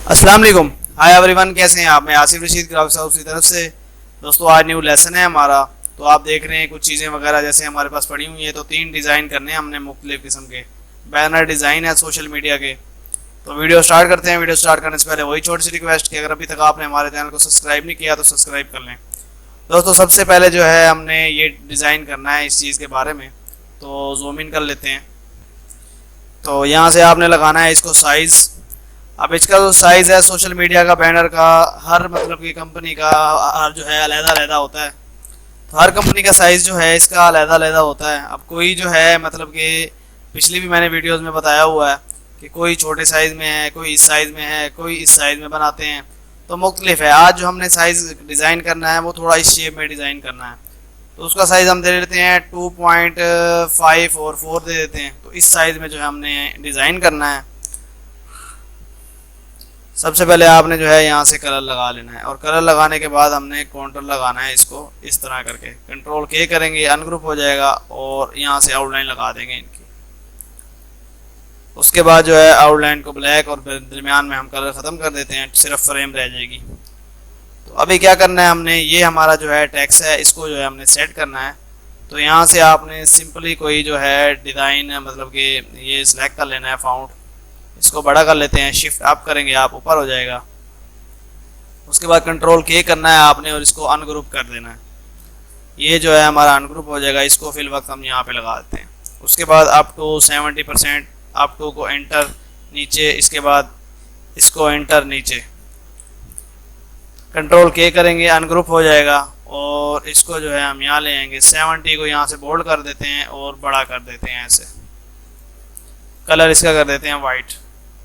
अस्सलाम वालेकुम। Hi everyone, कैसे हैं आप? मैं आसिफ रशीद ग्राफिक्स हाउस की तरफ से। दोस्तों आज न्यू लेसन है हमारा। तो आप देख रहे हैं कुछ चीज़ें वगैरह जैसे हमारे पास पड़ी हुई है। तो 3 डिज़ाइन करने हैं हमने मुख्तलिफ किस्म के बैनर डिज़ाइन है सोशल मीडिया के। तो वीडियो स्टार्ट करते हैं। वीडियो स्टार्ट करने से पहले वही छोटी सी रिक्वेस्ट कि अगर अभी तक आपने हमारे चैनल को सब्सक्राइब नहीं किया तो सब्सक्राइब कर लें। दोस्तों सबसे पहले जो है हमने ये डिज़ाइन करना है इस चीज़ के बारे में। तो जूम इन कर लेते हैं। तो यहाँ से आपने लगाना है इसको साइज़। अब इसका जो साइज़ है सोशल मीडिया का बैनर का हर मतलब की कंपनी का हर जो है अलग-अलग होता है। तो हर कंपनी का साइज़ जो है इसका अलग-अलग होता है। अब कोई जो है मतलब कि पिछली भी मैंने वीडियोस में बताया हुआ है कि कोई छोटे साइज़ में है, कोई इस साइज़ में है, कोई इस साइज़ में बनाते हैं। तो मुख्तलिफ है। आज जो हमने साइज़ डिज़ाइन करना है वो थोड़ा इस शेप में डिज़ाइन करना है। तो उसका साइज़ हम दे देते हैं 2.5 और 4 दे देते हैं। तो इस साइज़ में जो है हमने डिज़ाइन करना है। सबसे पहले आपने जो है यहाँ से कलर लगा लेना है और कलर लगाने के बाद हमने कॉन्टूर लगाना है इसको इस तरह करके। कंट्रोल के करेंगे, अनग्रुप हो जाएगा और यहाँ से आउटलाइन लगा देंगे इनकी। उसके बाद जो है आउटलाइन को ब्लैक और दरमियान में हम कलर ख़त्म कर देते हैं, सिर्फ फ्रेम रह जाएगी। तो अभी क्या करना है हमने, ये हमारा जो है टेक्स्ट है इसको जो है हमने सेट करना है। तो यहाँ से आपने सिंपली कोई जो है डिज़ाइन मतलब कि ये सिलेक्ट कर लेना है फाउंड। इसको बड़ा कर लेते हैं, शिफ्ट अप करेंगे आप ऊपर हो जाएगा। उसके बाद कंट्रोल के करना है आपने और इसको अनग्रुप कर देना है। ये जो है हमारा अनग्रुप हो जाएगा। इसको फिल वक्त हम यहाँ पे लगा देते हैं। उसके बाद अप टू 70%, अप टू को एंटर नीचे, इसके बाद इसको एंटर नीचे। कंट्रोल के करेंगे, अनग्रुप हो जाएगा और इसको जो है हम यहाँ ले आएंगे। 70 को यहाँ से बोल्ड कर देते हैं और बड़ा कर देते हैं ऐसे। कलर इसका कर देते हैं वाइट।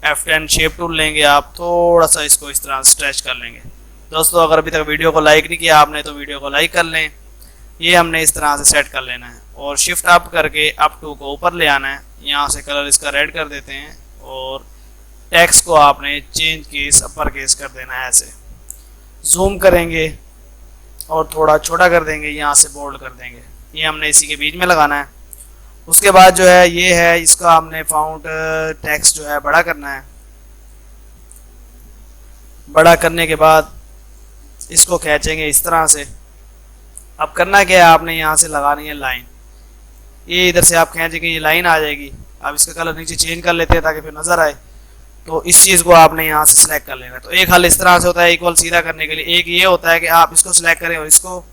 F10 शेप टूल लेंगे आप, थोड़ा सा इसको इस तरह स्ट्रेच कर लेंगे। दोस्तों अगर अभी तक वीडियो को लाइक नहीं किया आपने तो वीडियो को लाइक कर लें। ये हमने इस तरह से सेट कर लेना है और शिफ्ट अप करके अप टू को ऊपर ले आना है। यहाँ से कलर इसका रेड कर देते हैं और टेक्स्ट को आपने चेंज केस अपर केस कर देना है ऐसे। जूम करेंगे और थोड़ा छोटा कर देंगे, यहाँ से बोल्ड कर देंगे। ये हमने इसी के बीच में लगाना है। उसके बाद जो है ये है इसका हमने फाउंड टेक्स्ट जो है बड़ा करना है। बड़ा करने के बाद इसको खींचेंगे इस तरह से। अब करना क्या है, आपने यहाँ से लगानी है लाइन। ये इधर से आप खींचेंगे, ये लाइन आ जाएगी। अब इसका कलर नीचे चेंज कर लेते हैं ताकि फिर नज़र आए। तो इस चीज़ को आपने यहाँ से सिलेक्ट कर लेना है। तो एक हल इस तरह से होता है इक्वल सीधा करने के लिए। एक ये होता है कि आप इसको सिलेक्ट करें और इसको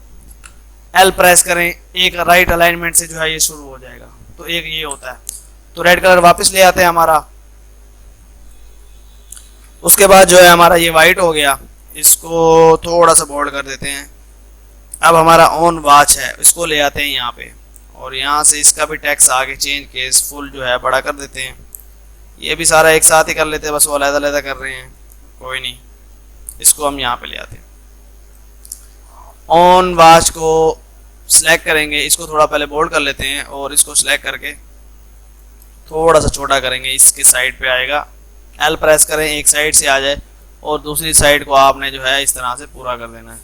L प्रेस करें, एक राइट अलाइनमेंट से जो है ये शुरू हो जाएगा। तो एक ये होता है। तो रेड कलर वापस ले आते हैं हमारा। उसके बाद जो है हमारा ये वाइट हो गया, इसको थोड़ा सा बोल्ड कर देते हैं। अब हमारा ऑन वॉच है, इसको ले आते हैं यहाँ पे और यहाँ से इसका भी टेक्स्ट आगे चेंज केस फुल जो है बड़ा कर देते हैं। ये भी सारा एक साथ ही कर लेते हैं, बस वो अलग-अलग कर रहे हैं, कोई नहीं। इसको हम यहाँ पे ले आते हैं। ऑन वॉच को सिलेक्ट करेंगे, इसको थोड़ा पहले बोल्ड कर लेते हैं और इसको सिलेक्ट करके थोड़ा सा छोटा करेंगे, इसके साइड पे आएगा। L प्रेस करें, एक साइड से आ जाए और दूसरी साइड को आपने जो है इस तरह से पूरा कर देना है।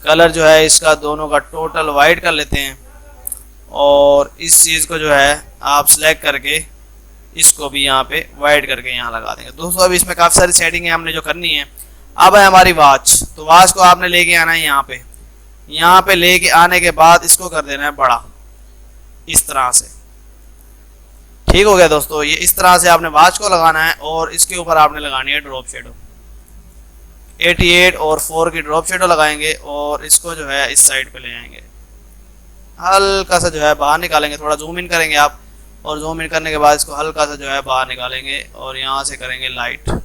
कलर जो है इसका दोनों का टोटल वाइट कर लेते हैं और इस चीज़ को जो है आप सिलेक्ट करके इसको भी यहाँ पे वाइट करके यहाँ लगा देंगे। दोस्तों अभी इसमें काफ़ी सारी सेटिंग है हमने जो करनी है। अब है हमारी वॉच। तो वॉच को आपने लेके आना है यहाँ पे। यहाँ पे लेके आने के बाद इसको कर देना है बड़ा इस तरह से। ठीक हो गया दोस्तों। ये इस तरह से आपने वॉच को लगाना है और इसके ऊपर आपने लगानी है ड्रॉप शेडो। 88 और 4 की ड्रॉप शेडो लगाएंगे और इसको जो है इस साइड पे ले आएंगे, हल्का सा जो है बाहर निकालेंगे। थोड़ा जूम इन करेंगे आप और जूम इन करने के बाद इसको हल्का सा जो है बाहर निकालेंगे और यहाँ से करेंगे लाइट।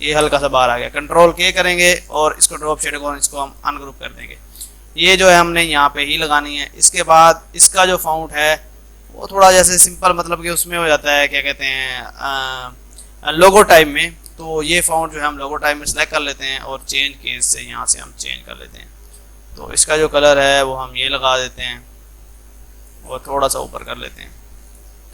ये हल्का सा बाहर आ गया। कंट्रोल के करेंगे और इसको ड्रॉप शेडो को इसको हम अनग्रुप कर देंगे। ये जो है हमने यहाँ पे ही लगानी है। इसके बाद इसका जो फाउंट है वो थोड़ा जैसे सिंपल मतलब कि उसमें हो जाता है, क्या कहते हैं, लोगो टाइप में। तो ये फाउंट जो है हम लोगो टाइप में सिलेक्ट कर लेते हैं और चेंज केस से यहाँ से हम चेंज कर लेते हैं। तो इसका जो कलर है वो हम ये लगा देते हैं और थोड़ा सा ऊपर कर लेते हैं।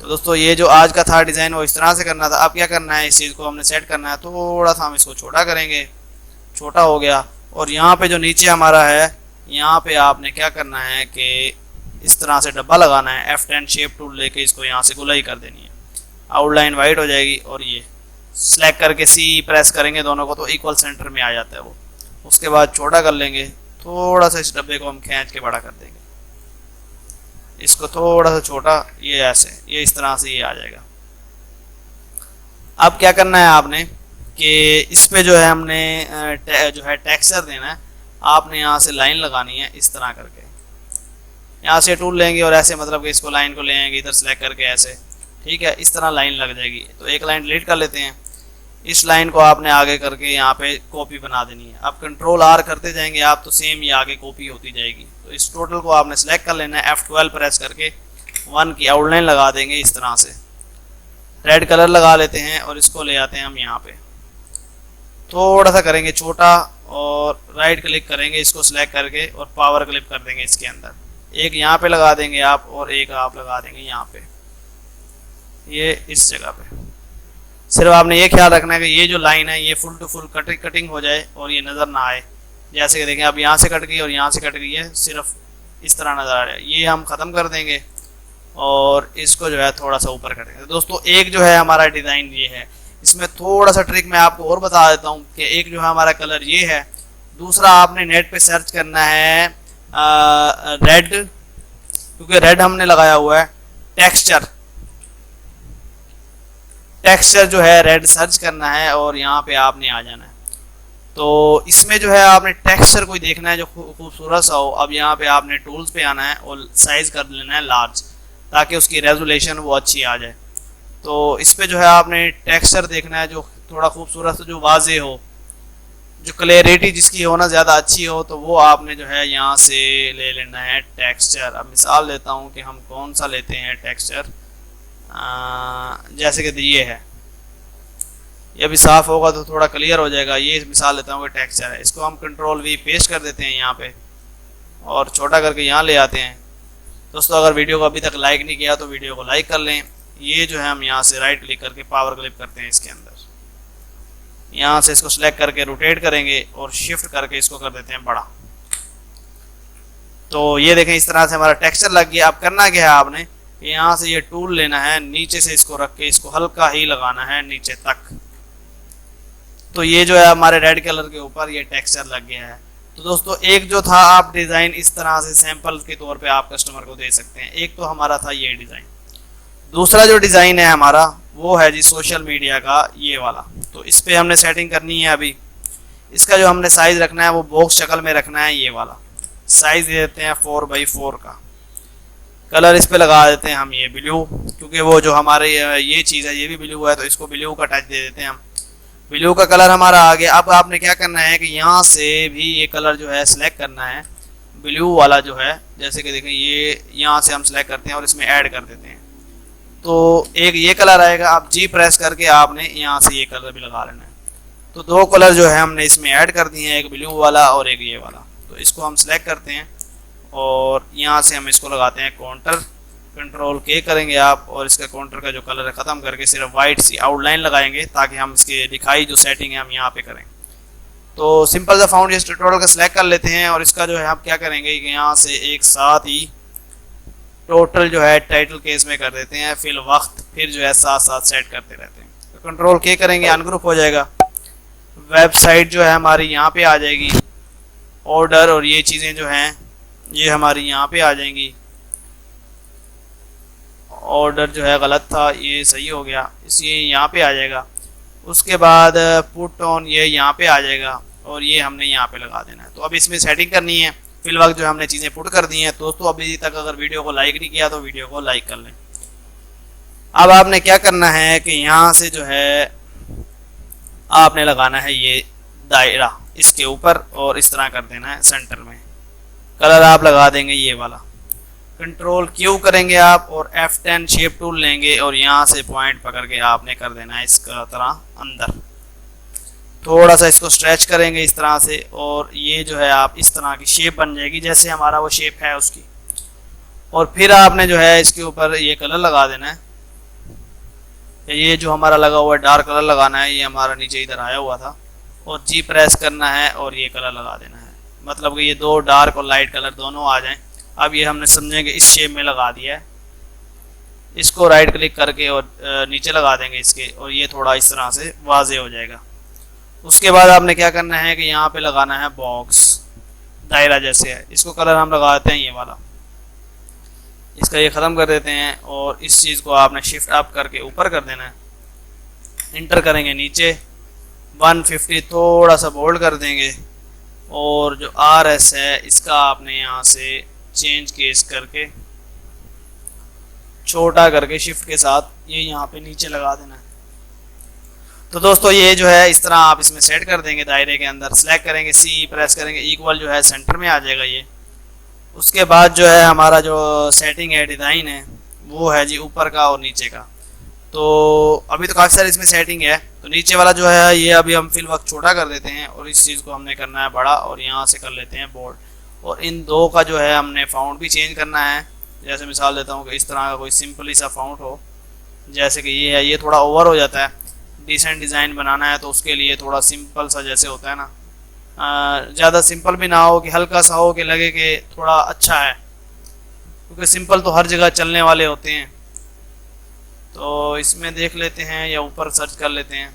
तो दोस्तों ये जो आज का था डिज़ाइन वो इस तरह से करना था। अब क्या करना है, इस चीज़ को हमने सेट करना है। थोड़ा सा हम इसको छोटा करेंगे, छोटा हो गया। और यहाँ पे जो नीचे हमारा है यहाँ पे आपने क्या करना है कि इस तरह से डब्बा लगाना है। F10 शेप टूल लेके इसको यहाँ से गुलाई कर देनी है, आउटलाइन वाइट हो जाएगी और ये सेलेक्ट करके सी प्रेस करेंगे दोनों को तो इक्वल सेंटर में आ जाता है वो। उसके बाद छोटा कर लेंगे, थोड़ा सा इस डब्बे को हम खींच के बड़ा कर देंगे, इसको थोड़ा सा छोटा, ये ऐसे, ये इस तरह से ये आ जाएगा। अब क्या करना है आपने कि इस पे जो है हमने जो है टेक्सचर देना है, आपने यहाँ से लाइन लगानी है इस तरह करके, यहाँ से टूल लेंगे और ऐसे मतलब कि इसको लाइन को ले आएंगे इधर सेलेक्ट करके ऐसे, ठीक है, इस तरह लाइन लग जाएगी। तो एक लाइन डिलीट कर लेते हैं, इस लाइन को आपने आगे करके यहाँ पे कॉपी बना देनी है। अब कंट्रोल आर करते जाएंगे आप तो सेम ये आगे कॉपी होती जाएगी। तो इस टोटल को आपने सेलेक्ट कर लेना है, F12 प्रेस करके 1 की आउटलाइन लगा देंगे इस तरह से, रेड कलर लगा लेते हैं और इसको ले आते हैं हम यहाँ पे, थोड़ा सा करेंगे छोटा और राइट क्लिक करेंगे इसको सेलेक्ट करके और पावर क्लिक कर देंगे इसके अंदर, एक यहाँ पे लगा देंगे आप और एक आप लगा देंगे यहाँ पे, ये इस जगह पे। सिर्फ आपने ये ख्याल रखना है कि ये जो लाइन है ये फुल टू फुल कटिंग हो जाए और ये नज़र ना आए। जैसे कि देखें अब यहाँ से कट गई और यहाँ से कट गई है, सिर्फ इस तरह नज़र आ रहा है, ये हम ख़त्म कर देंगे और इसको जो है थोड़ा सा ऊपर करेंगे। तो दोस्तों एक जो है हमारा डिज़ाइन ये है, इसमें थोड़ा सा ट्रिक मैं आपको और बता देता हूँ कि एक जो है हमारा कलर ये है, दूसरा आपने नेट पे सर्च करना है रेड, क्योंकि रेड हमने लगाया हुआ है, टेक्सचर जो है रेड सर्च करना है और यहाँ पे आपने आ जाना है। तो इसमें जो है आपने टेक्सचर कोई देखना है जो खूबसूरत सा हो। अब यहाँ पे आपने टूल्स पे आना है और साइज कर लेना है लार्ज, ताकि उसकी रेजोल्यूशन वो अच्छी आ जाए। तो इस पे जो है आपने टेक्सचर देखना है जो थोड़ा खूबसूरत जो वाजे हो, जो क्लियरिटी जिसकी हो ना ज़्यादा अच्छी हो, तो वो आपने जो है यहाँ से ले लेना है टेक्सचर। अब मिसाल देता हूँ कि हम कौन सा लेते हैं टेक्सचर, जैसे कि ये है, ये भी साफ होगा तो थोड़ा क्लियर हो जाएगा। ये मिसाल लेता हूँ कि टेक्सचर है, इसको हम कंट्रोल V पेस्ट कर देते हैं यहाँ पे और छोटा करके यहाँ ले आते हैं। दोस्तों अगर वीडियो को अभी तक लाइक नहीं किया तो वीडियो को लाइक कर लें। ये जो है हम यहाँ से राइट क्लिक करके पावर क्लिक करते हैं इसके अंदर, यहाँ से इसको सिलेक्ट करके रोटेट करेंगे और शिफ्ट करके इसको कर देते हैं बड़ा। तो ये देखें इस तरह से हमारा टेक्सचर लग गया। अब करना क्या है आपने, यहाँ से ये टूल लेना है, नीचे से इसको रख के इसको हल्का ही लगाना है नीचे तक। तो ये जो है हमारे रेड कलर के ऊपर ये टेक्सचर लग गया है। तो दोस्तों एक जो था आप डिज़ाइन इस तरह से सैंपल के तौर पे आप कस्टमर को दे सकते हैं। एक तो हमारा था ये डिज़ाइन, दूसरा जो डिज़ाइन है हमारा वो है जी सोशल मीडिया का ये वाला। तो इस पर हमने सेटिंग करनी है। अभी इसका जो हमने साइज़ रखना है वो बॉक्स शक्ल में रखना है। ये वाला साइज़ दे देते हैं 4x4 का। कलर इस पे लगा देते हैं हम ये ब्लू, क्योंकि वो जो हमारे ये चीज़ है ये भी ब्लू है, तो इसको ब्लू का टच दे देते हैं हम। ब्लू का कलर हमारा आ गया। अब आपने क्या करना है कि यहाँ से भी ये कलर जो है सिलेक्ट करना है, ब्लू वाला जो है, जैसे कि देखें ये यहाँ से हम सिलेक्ट करते हैं और इसमें ऐड कर देते हैं। तो एक ये कलर आएगा। आप G प्रेस करके आपने यहाँ से ये कलर भी लगा लेना है। तो दो कलर जो है हमने इसमें ऐड कर दिए हैं, एक ब्लू वाला और एक ये वाला। तो इसको हम सिलेक्ट करते हैं और यहाँ से हम इसको लगाते हैं काउंटर, कंट्रोल K करेंगे आप और इसका काउंटर का जो कलर है ख़त्म करके सिर्फ वाइट सी आउटलाइन लगाएंगे, ताकि हम इसके दिखाई जो सेटिंग है हम यहाँ पे करें। तो सिंपल सा फाउंडेशन ट्यूटोरियल का सिलेक्ट कर लेते हैं और इसका जो है हम क्या करेंगे कि यहाँ से एक साथ ही टोटल जो है टाइटल केस में कर देते हैं, फिर वक्त फिर जो है साथ साथ सेट करते रहते हैं। तो कंट्रोल K करेंगे, अनग्रुप हो जाएगा। वेबसाइट जो है हमारी यहाँ पे आ जाएगी, ऑर्डर और ये चीज़ें जो हैं ये हमारी यहाँ पे आ जाएंगी। ऑर्डर जो है गलत था, ये सही हो गया, इसलिए यहाँ पे आ जाएगा। उसके बाद पुट ऑन ये यहाँ पे आ जाएगा और ये हमने यहाँ पे लगा देना है। तो अब इसमें सेटिंग करनी है। फिल वक्त जो हमने चीज़ें पुट कर दी हैं। दोस्तों अभी तक अगर वीडियो को लाइक नहीं किया तो वीडियो को लाइक कर लें। अब आपने क्या करना है कि यहाँ से जो है आपने लगाना है ये दायरा इसके ऊपर और इस तरह कर देना है सेंटर में। कलर आप लगा देंगे ये वाला, कंट्रोल Q करेंगे आप और F10 शेप टूल लेंगे और यहाँ से पॉइंट पकड़ के आपने कर देना है इसका तरह अंदर। थोड़ा सा इसको स्ट्रेच करेंगे इस तरह से और ये जो है आप इस तरह की शेप बन जाएगी जैसे हमारा वो शेप है उसकी। और फिर आपने जो है इसके ऊपर ये कलर लगा देना है। ये जो हमारा लगा हुआ है डार्क कलर लगाना है, ये हमारा नीचे इधर आया हुआ था, और G प्रेस करना है और ये कलर लगा देना है। मतलब कि ये दो डार्क और लाइट कलर दोनों आ जाएं। अब ये हमने समझेंगे इस शेप में लगा दिया है। इसको राइट क्लिक करके और नीचे लगा देंगे इसके, और ये थोड़ा इस तरह से वाजे हो जाएगा। उसके बाद आपने क्या करना है कि यहाँ पे लगाना है बॉक्स, दायरा जैसे है, इसको कलर हम लगा देते हैं ये वाला, इसका ये ख़त्म कर देते हैं। और इस चीज़ को आपने शिफ्ट अप करके ऊपर कर देना है, इंटर करेंगे नीचे 150 थोड़ा सा बोल्ड कर देंगे, और जो RS है इसका आपने यहाँ से चेंज केस करके छोटा करके शिफ्ट के साथ ये यहाँ पे नीचे लगा देना है। तो दोस्तों ये जो है इस तरह आप इसमें सेट कर देंगे दायरे के अंदर, सेलेक्ट करेंगे C प्रेस करेंगे, इक्वल जो है सेंटर में आ जाएगा ये। उसके बाद जो है हमारा जो सेटिंग है, डिज़ाइन है, वो है जी ऊपर का और नीचे का। तो अभी तो काफ़ी सारी इसमें सेटिंग है, तो नीचे वाला जो है ये अभी हम फिल वक्त छोटा कर देते हैं, और इस चीज़ को हमने करना है बड़ा, और यहाँ से कर लेते हैं बोल्ड। और इन दो का जो है हमने फाउंट भी चेंज करना है। जैसे मिसाल देता हूँ कि इस तरह का कोई सिंपली सा फाउंट हो, जैसे कि ये है, ये थोड़ा ओवर हो जाता है। डिसेंट डिज़ाइन बनाना है तो उसके लिए थोड़ा सिंपल सा जैसे होता है ना, ज़्यादा सिंपल भी ना हो कि हल्का सा हो कि लगे कि थोड़ा अच्छा है, क्योंकि सिंपल तो हर जगह चलने वाले होते हैं। तो इसमें देख लेते हैं या ऊपर सर्च कर लेते हैं,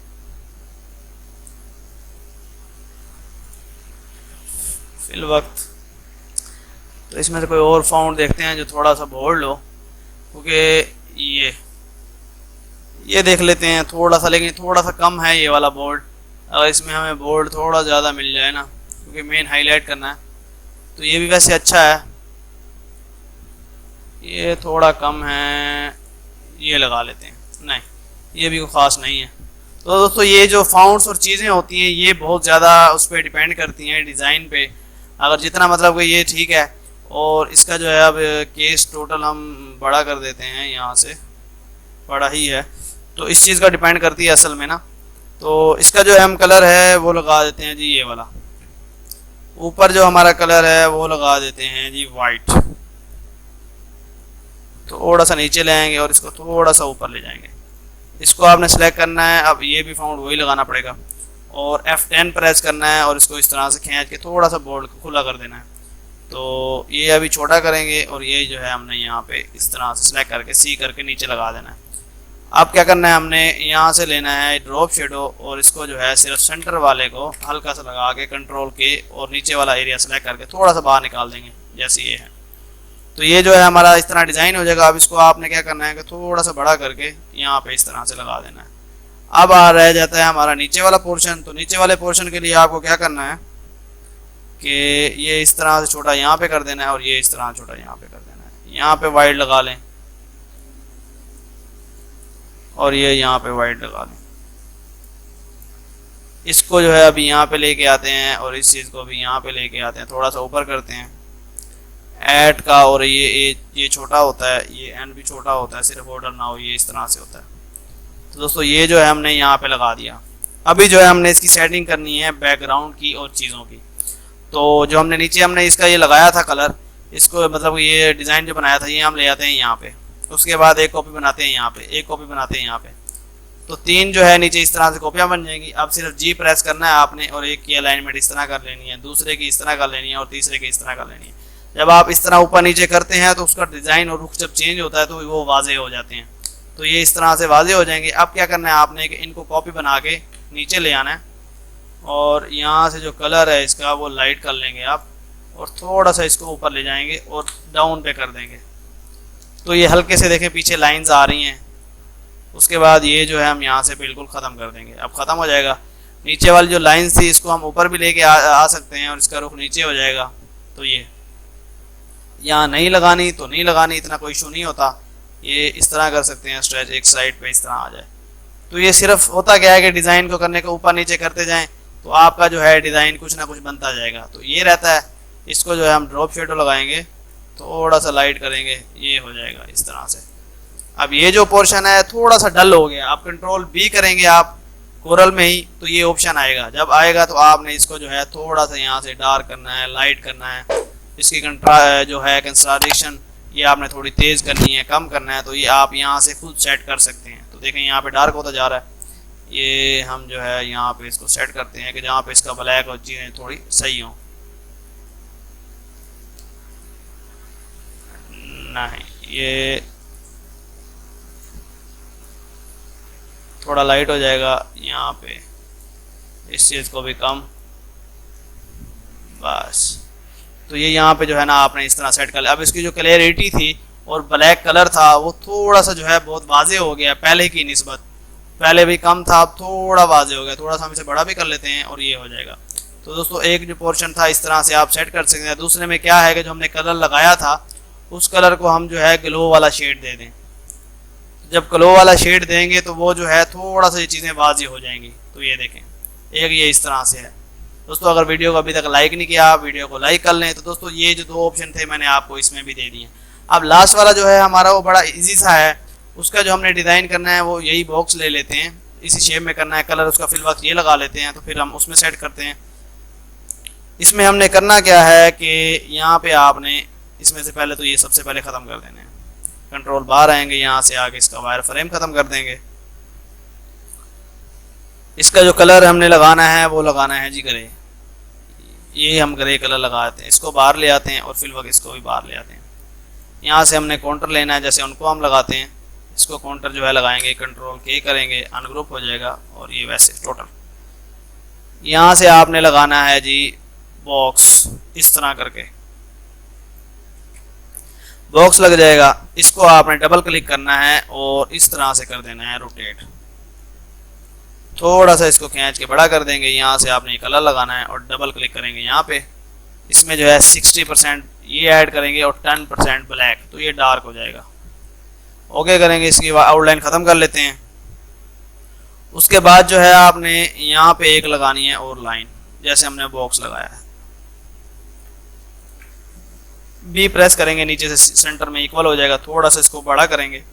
फिल वक्त। तो इसमें से कोई और फाउंड देखते हैं जो थोड़ा सा बोल्ड हो, क्योंकि ये देख लेते हैं थोड़ा सा, लेकिन थोड़ा सा कम है ये वाला बोल्ड। अगर इसमें हमें बोल्ड थोड़ा ज़्यादा मिल जाए ना, क्योंकि मेन हाईलाइट करना है, तो ये भी वैसे अच्छा है। ये थोड़ा कम है, ये लगा लेते हैं, नहीं ये भी कोई ख़ास नहीं है। तो दोस्तों ये जो फाउंड्स और चीज़ें होती हैं ये बहुत ज़्यादा उस पर डिपेंड करती हैं डिज़ाइन पे। अगर जितना मतलब कि ये ठीक है, और इसका जो है अब केस टोटल हम बड़ा कर देते हैं, यहाँ से बड़ा ही है, तो इस चीज़ का डिपेंड करती है असल में ना। तो इसका जो है हम कलर है वो लगा देते हैं जी ये वाला, ऊपर जो हमारा कलर है वो लगा देते हैं जी वाइट। थोड़ा सा नीचे ले आएंगे और इसको थोड़ा सा ऊपर ले जाएंगे। इसको आपने सेलेक्ट करना है, अब ये भी फाउंड वही लगाना पड़ेगा, और F10 प्रेस करना है, और इसको इस तरह से खींच के थोड़ा सा बोर्ड को खुला कर देना है। तो ये अभी छोटा करेंगे, और ये जो है हमने यहाँ पे इस तरह से सेलेक्ट करके C करके नीचे लगा देना है। अब क्या करना है, हमने यहाँ से लेना है ड्रॉप शेडो, और इसको जो है सिर्फ सेंटर वाले को हल्का सा लगा के कंट्रोल के और नीचे वाला एरिया सेलेक्ट करके थोड़ा सा बाहर निकाल देंगे, जैसे ये है। तो ये जो है हमारा इस तरह डिज़ाइन हो जाएगा। अब इसको आपने क्या करना है कि थोड़ा सा बड़ा करके यहाँ पे इस तरह से लगा देना है। अब रह जाता है हमारा नीचे वाला पोर्शन। तो नीचे वाले पोर्शन के लिए आपको क्या करना है कि ये इस तरह से छोटा यहाँ पे कर देना है, और ये इस तरह छोटा यहाँ पे कर देना है। यहाँ पे वाइड लगा लें, और ये यहाँ पे वाइड लगा लें। इसको जो है अभी यहाँ पे लेके आते हैं, और इस चीज़ को भी यहाँ पे लेके आते हैं, थोड़ा सा ऊपर करते हैं ऐड का, और ये छोटा होता है, ये एंड भी छोटा होता है, सिर्फ ऑर्डर ना हो, ये इस तरह से होता है। तो दोस्तों ये जो है हमने यहाँ पे लगा दिया। अभी जो है हमने इसकी सेटिंग करनी है बैकग्राउंड की और चीज़ों की। तो जो हमने नीचे हमने इसका ये लगाया था कलर, इसको मतलब ये डिज़ाइन जो बनाया था ये हम ले आते हैं यहाँ पे। उसके बाद एक कॉपी बनाते हैं यहाँ पे, एक कॉपी बनाते हैं यहाँ पे, तो 3 जो है नीचे इस तरह से कॉपियाँ बन जाएंगी। अब सिर्फ G प्रेस करना है आपने, और एक की अलाइनमेंट इस तरह कर लेनी है, दूसरे की इस तरह कर लेनी है, और तीसरे की इस तरह कर लेनी है। जब आप इस तरह ऊपर नीचे करते हैं तो उसका डिज़ाइन और रुख जब चेंज होता है तो वो वाजे हो जाते हैं। तो ये इस तरह से वाजे हो जाएंगे। अब क्या करना है आपने कि इनको कॉपी बना के नीचे ले आना है, और यहाँ से जो कलर है इसका वो लाइट कर लेंगे आप, और थोड़ा सा इसको ऊपर ले जाएंगे और डाउन पे कर देंगे। तो ये हल्के से देखें पीछे लाइंस आ रही हैं। उसके बाद ये जो है हम यहाँ से बिल्कुल ख़त्म कर देंगे। अब ख़त्म हो जाएगा। नीचे वाली जो लाइंस थी इसको हम ऊपर भी लेके आ सकते हैं, और इसका रुख नीचे हो जाएगा। तो ये यहाँ नहीं लगानी तो नहीं लगानी, इतना कोई इशू नहीं होता। ये इस तरह कर सकते हैं, स्ट्रेच एक साइड पे इस तरह आ जाए। तो ये सिर्फ होता क्या है कि डिज़ाइन को करने को ऊपर नीचे करते जाएं तो आपका जो है डिज़ाइन कुछ ना कुछ बनता जाएगा। तो ये रहता है। इसको जो है हम ड्रॉप शेडो लगाएंगे, थोड़ा सा लाइट करेंगे, ये हो जाएगा इस तरह से। अब ये जो पोर्शन है थोड़ा सा डल हो गया, आप कंट्रोल B करेंगे आप कोरल में ही, तो ये ऑप्शन आएगा। जब आएगा तो आपने इसको जो है थोड़ा सा यहाँ से डार्क करना है, लाइट करना है। इसकी जो है कंट्राडिक्शन ये आपने थोड़ी तेज़ करनी है, कम करना है, तो ये आप यहाँ से खुद सेट कर सकते हैं। तो देखें यहाँ पे डार्क होता जा रहा है। ये हम जो है यहाँ पे इसको सेट करते हैं कि जहाँ पे इसका ब्लैक और चीज़ें थोड़ी सही हों। नहीं, ये थोड़ा लाइट हो जाएगा यहाँ पे, इस चीज़ को भी कम, बस। तो ये यहाँ पे जो है ना आपने इस तरह सेट कर लिया। अब इसकी जो क्लियरिटी थी और ब्लैक कलर था वो थोड़ा सा जो है बहुत वाजे हो गया पहले की निस्बत, पहले भी कम था अब थोड़ा वाजे हो गया। थोड़ा सा हम इसे बड़ा भी कर लेते हैं और ये हो जाएगा। तो दोस्तों एक जो पोर्शन था इस तरह से आप सेट कर सकते हैं। दूसरे में क्या है कि जो हमने कलर लगाया था उस कलर को हम जो है ग्लो वाला शेड दे दें। जब ग्लो वाला शेड देंगे तो वो जो है थोड़ा सा ये चीज़ें वाजी हो जाएंगी। तो ये देखें, एक ये इस तरह से है। दोस्तों अगर वीडियो को अभी तक लाइक नहीं किया, आप वीडियो को लाइक कर लें। तो दोस्तों ये जो दो ऑप्शन थे मैंने आपको इसमें भी दे दिए। अब लास्ट वाला जो है हमारा वो बड़ा इजी सा है। उसका जो हमने डिज़ाइन करना है वो यही बॉक्स ले लेते हैं, इसी शेप में करना है। कलर उसका फिल वक्त ये लगा लेते हैं, तो फिर हम उसमें सेट करते हैं। इसमें हमने करना क्या है कि यहाँ पे आपने इसमें से पहले तो ये सबसे पहले ख़त्म कर देने हैं। कंट्रोल बार आएंगे, यहाँ से आगे इसका वायर फ्रेम ख़त्म कर देंगे। इसका जो कलर हमने लगाना है वो लगाना है जी ग्रे। ये हम ग्रे कलर लगाते हैं, इसको बाहर ले आते हैं और फिल वक्त इसको भी बाहर ले आते हैं। यहाँ से हमने काउंटर लेना है, जैसे उनको हम लगाते हैं। इसको काउंटर जो है लगाएंगे, कंट्रोल के करेंगे, अनग्रुप हो जाएगा और ये वैसे टोटल। यहाँ से आपने लगाना है जी बॉक्स, इस तरह करके बॉक्स लग जाएगा। इसको आपने डबल क्लिक करना है और इस तरह से कर देना है रोटेट। थोड़ा सा इसको खींच के बड़ा कर देंगे। यहाँ से आपने कलर लगाना है और डबल क्लिक करेंगे यहाँ पे। इसमें जो है 60% ये ऐड करेंगे और 10% ब्लैक, तो ये डार्क हो जाएगा। ओके करेंगे, इसकी आउटलाइन ख़त्म कर लेते हैं। उसके बाद जो है आपने यहाँ पे एक लगानी है और लाइन, जैसे हमने बॉक्स लगाया है। बी प्रेस करेंगे, नीचे से सेंटर में इक्वल हो जाएगा। थोड़ा सा इसको बड़ा करेंगे,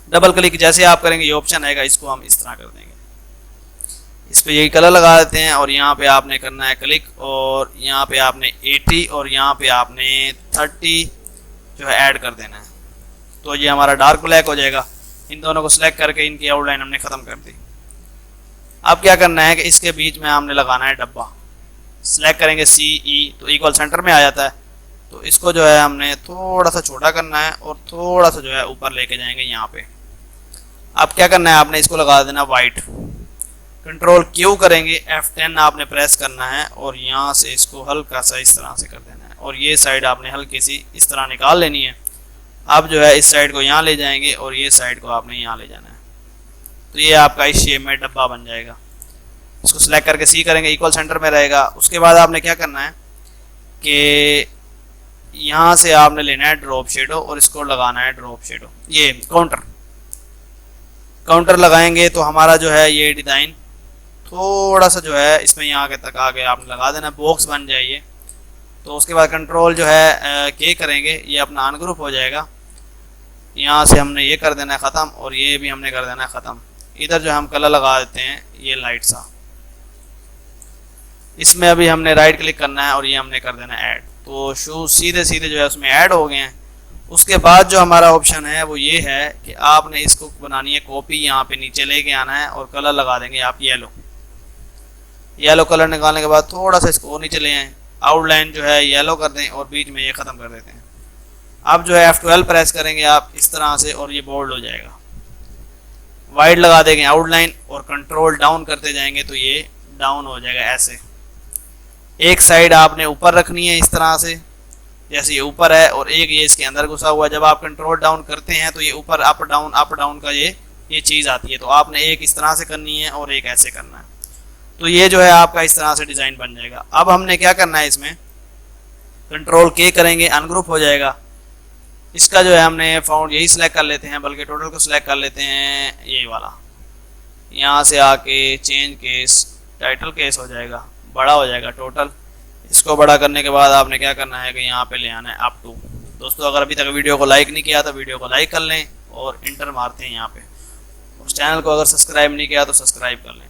डबल क्लिक जैसे आप करेंगे ये ऑप्शन आएगा, इसको हम इस तरह कर देंगे। इस पे यही कलर लगा देते हैं और यहाँ पे आपने करना है क्लिक और यहाँ पे आपने 80 और यहाँ पे आपने 30 जो है ऐड कर देना है। तो ये हमारा डार्क ब्लैक हो जाएगा। इन दोनों को सिलेक्ट करके इनकी आउटलाइन हमने ख़त्म कर दी। अब क्या करना है कि इसके बीच में हमने लगाना है डब्बा। सिलेक्ट करेंगे CE, तो इक्वल सेंटर में आ जाता है। तो इसको जो है हमने थोड़ा सा छोटा करना है और थोड़ा सा जो है ऊपर लेके जाएंगे यहाँ पे। अब क्या करना है, आपने इसको लगा देना वाइट। कंट्रोल Q करेंगे, F10 आपने प्रेस करना है और यहाँ से इसको हल्का सा इस तरह से कर देना है और ये साइड आपने हल्की सी इस तरह निकाल लेनी है। अब जो है इस साइड को यहाँ ले जाएंगे और ये साइड को आपने यहाँ ले जाना है। तो ये आपका इस शेप में डब्बा बन जाएगा। इसको सिलेक्ट करके C करेंगे, इक्वल सेंटर में रहेगा। उसके बाद आपने क्या करना है कि यहाँ से आपने लेना है ड्रॉप शेडो और इसको लगाना है ड्रॉप शेडो, ये काउंटर लगाएंगे तो हमारा जो है ये डिज़ाइन थोड़ा सा जो है इसमें यहाँ के तक आगे आपने लगा देना, बॉक्स बन जाइए। तो उसके बाद कंट्रोल जो है के करेंगे, ये अपना अनग्रुप हो जाएगा। यहाँ से हमने ये कर देना है ख़त्म और ये भी हमने कर देना है ख़त्म। इधर जो हम कलर लगा देते हैं ये लाइट सा, इसमें अभी हमने राइट क्लिक करना है और ये हमने कर देना है ऐड। तो शूज़ सीधे सीधे जो है उसमें ऐड हो गए हैं। उसके बाद जो हमारा ऑप्शन है वो ये है कि आपने इसको बनानी है कॉपी, यहाँ पे नीचे लेके आना है और कलर लगा देंगे आप येलो कलर निकालने के बाद थोड़ा सा इसको नीचे ले आएँ, आउटलाइन जो है येलो कर दें और बीच में ये ख़त्म कर देते हैं। अब जो है F12 प्रेस करेंगे आप इस तरह से और ये बोल्ड हो जाएगा। वाइड लगा देंगे आउटलाइन और कंट्रोल डाउन करते जाएंगे तो ये डाउन हो जाएगा ऐसे। एक साइड आपने ऊपर रखनी है इस तरह से, जैसे ये ऊपर है और एक ये इसके अंदर घुसा हुआ है। जब आप कंट्रोल डाउन करते हैं तो ये ऊपर अप डाउन का ये चीज़ आती है। तो आपने एक इस तरह से करनी है और एक ऐसे करना है। तो ये जो है आपका इस तरह से डिज़ाइन बन जाएगा। अब हमने क्या करना है, इसमें कंट्रोल के करेंगे, अनग्रुप हो जाएगा। इसका जो है हमने फाउंड यही सिलेक्ट कर लेते हैं, बल्कि टोटल को सिलेक्ट कर लेते हैं ये वाला। यहाँ से आके चेंज केस, टाइटल केस हो जाएगा, बड़ा हो जाएगा टोटल। इसको बड़ा करने के बाद आपने क्या करना है कि यहाँ पे ले आना है अप टू। दोस्तों अगर अभी तक वीडियो को लाइक नहीं किया तो वीडियो को लाइक कर लें और इंटर मारते हैं यहाँ पे। उस चैनल को अगर सब्सक्राइब नहीं किया तो सब्सक्राइब कर लें।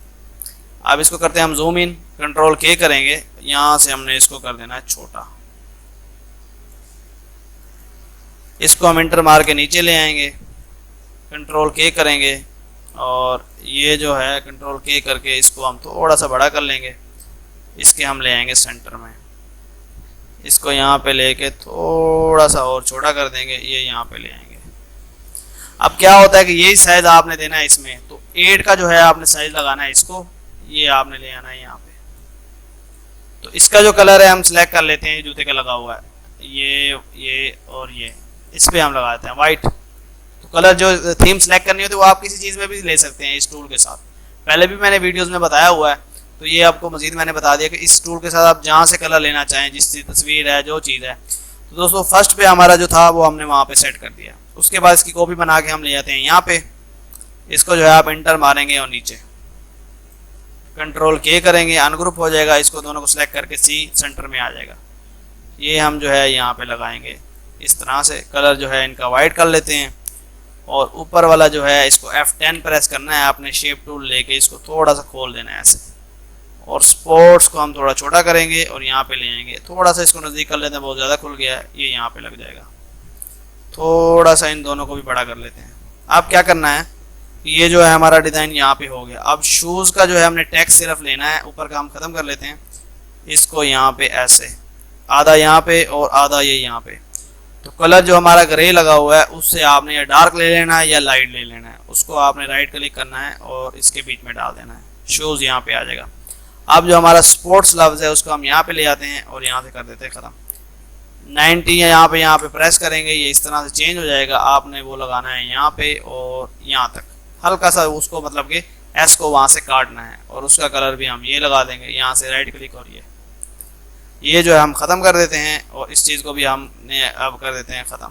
अब इसको करते हैं हम जूम इन, कंट्रोल के करेंगे, यहाँ से हमने इसको कर देना है छोटा। इसको हम इंटर मार के नीचे ले आएंगे, कंट्रोल के करेंगे और ये जो है कंट्रोल के करके इसको हम थोड़ा सा बड़ा कर लेंगे। इसके हम ले आएंगे सेंटर में, इसको यहाँ पे लेके थोड़ा सा और छोटा कर देंगे, ये यहाँ पे ले आएंगे। अब क्या होता है कि यही साइज आपने देना है इसमें, तो 8 का जो है आपने साइज लगाना है इसको, ये आपने ले आना है यहाँ पे। तो इसका जो कलर है हम सिलेक्ट कर लेते हैं, जूते का लगा हुआ है ये और ये, इस पे हम लगाते हैं वाइट। तो कलर जो थीम सेलेक्ट करनी होती है वो आप किसी चीज़ में भी ले सकते हैं इस टूल के साथ, पहले भी मैंने वीडियोस में बताया हुआ है। तो ये आपको मजीद मैंने बता दिया कि इस टूल के साथ आप जहाँ से कलर लेना चाहें, जिस तस्वीर है जो चीज़ है। तो दोस्तों फर्स्ट पे हमारा जो था वो हमने वहाँ पे सेट कर दिया। उसके बाद इसकी कॉपी बना के हम ले जाते हैं यहाँ पे, इसको जो है आप इंटर मारेंगे और नीचे कंट्रोल के करेंगे, अनग्रुप हो जाएगा, इसको दोनों को सिलेक्ट करके सी सेंटर में आ जाएगा। ये हम जो है यहाँ पे लगाएंगे इस तरह से। कलर जो है इनका वाइट कर लेते हैं और ऊपर वाला जो है इसको F10 प्रेस करना है, आपने शेप टूल लेके इसको थोड़ा सा खोल देना है ऐसे, और स्पोर्ट्स को हम थोड़ा छोटा करेंगे और यहाँ पे ले आएंगे, थोड़ा सा इसको नज़दीक कर लेते हैं, बहुत ज़्यादा खुल गया है, ये यहाँ पे लग जाएगा। थोड़ा सा इन दोनों को भी बड़ा कर लेते हैं। अब क्या करना है, ये जो है हमारा डिज़ाइन यहाँ पे हो गया। अब शूज़ का जो है हमने टेक्स्ट सिर्फ लेना है, ऊपर का हम ख़त्म कर लेते हैं, इसको यहाँ पे ऐसे आधा यहाँ पे और आधा ये यहाँ पे। तो कलर जो हमारा ग्रे लगा हुआ है उससे आपने या डार्क ले लेना है या लाइट ले लेना है, उसको आपने राइट क्लिक करना है और इसके बीच में डाल देना है, शूज़ यहाँ पे आ जाएगा। अब जो हमारा स्पोर्ट्स लफ्ज़ है उसको हम यहाँ पे ले आते हैं और यहाँ से कर देते हैं ख़त्म। 90 यहाँ पे प्रेस करेंगे, ये इस तरह से चेंज हो जाएगा। आपने वो लगाना है यहाँ पे और यहाँ तक, हल्का सा उसको मतलब कि एस को वहाँ से काटना है, और उसका कलर भी हम ये लगा देंगे, यहाँ से राइट क्लिक और ये जो है हम ख़त्म कर देते हैं, और इस चीज़ को भी हमने अब कर देते हैं ख़त्म।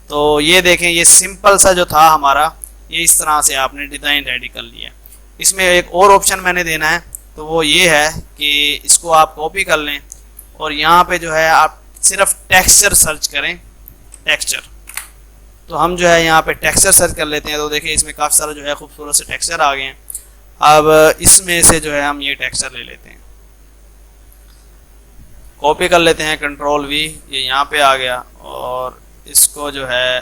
तो ये देखें, ये सिंपल सा जो था हमारा, ये इस तरह से आपने डिज़ाइन रेडी कर लिया। इसमें एक और ऑप्शन मैंने देना है, तो वो ये है कि इसको आप कॉपी कर लें और यहाँ पे जो है आप सिर्फ टेक्सचर सर्च करें, टेक्सचर। तो हम जो है यहाँ पे टेक्सचर सर्च कर लेते हैं। तो देखिए इसमें काफ़ी सारा जो है खूबसूरत से टेक्सचर आ गए हैं। अब इसमें से जो है हम ये टेक्सचर ले लेते हैं, कॉपी कर लेते हैं, कंट्रोल वी, ये यहाँ पे आ गया, और इसको जो है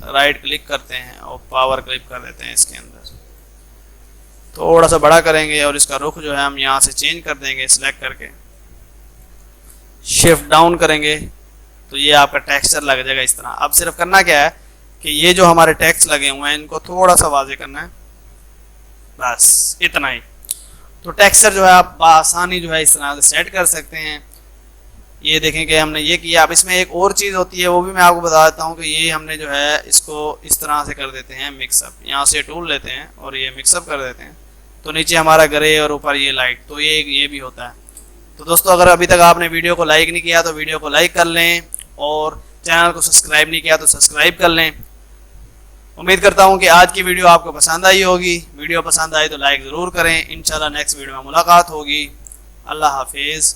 राइट क्लिक करते हैं और पावर क्लिक कर देते हैं इसके अंदर, थोड़ा सा बड़ा करेंगे और इसका रुख जो है हम यहाँ से चेंज कर देंगे, सिलेक्ट करके शिफ्ट डाउन करेंगे तो ये आपका टेक्सचर लग जाएगा इस तरह। अब सिर्फ करना क्या है कि ये जो हमारे टेक्स्ट लगे हुए हैं इनको थोड़ा सा वाज़े करना है, बस इतना ही। तो टेक्सचर जो है आप आसानी जो है इस तरह से सेट कर सकते हैं। ये देखें कि हमने ये किया। अब इसमें एक और चीज़ होती है, वो भी मैं आपको बता देता हूँ कि ये हमने जो है इसको इस तरह से कर देते हैं मिक्सअप, यहाँ से टूल लेते हैं और ये मिक्सअप कर देते हैं, तो नीचे हमारा ग्रे और ऊपर ये लाइट, तो ये भी होता है। तो दोस्तों अगर अभी तक आपने वीडियो को लाइक नहीं किया तो वीडियो को लाइक कर लें, और चैनल को सब्सक्राइब नहीं किया तो सब्सक्राइब कर लें। उम्मीद करता हूँ कि आज की वीडियो आपको पसंद आई होगी। वीडियो पसंद आई तो लाइक ज़रूर करें। इंशाल्लाह नेक्स्ट वीडियो में मुलाकात होगी। अल्लाह हाफिज़।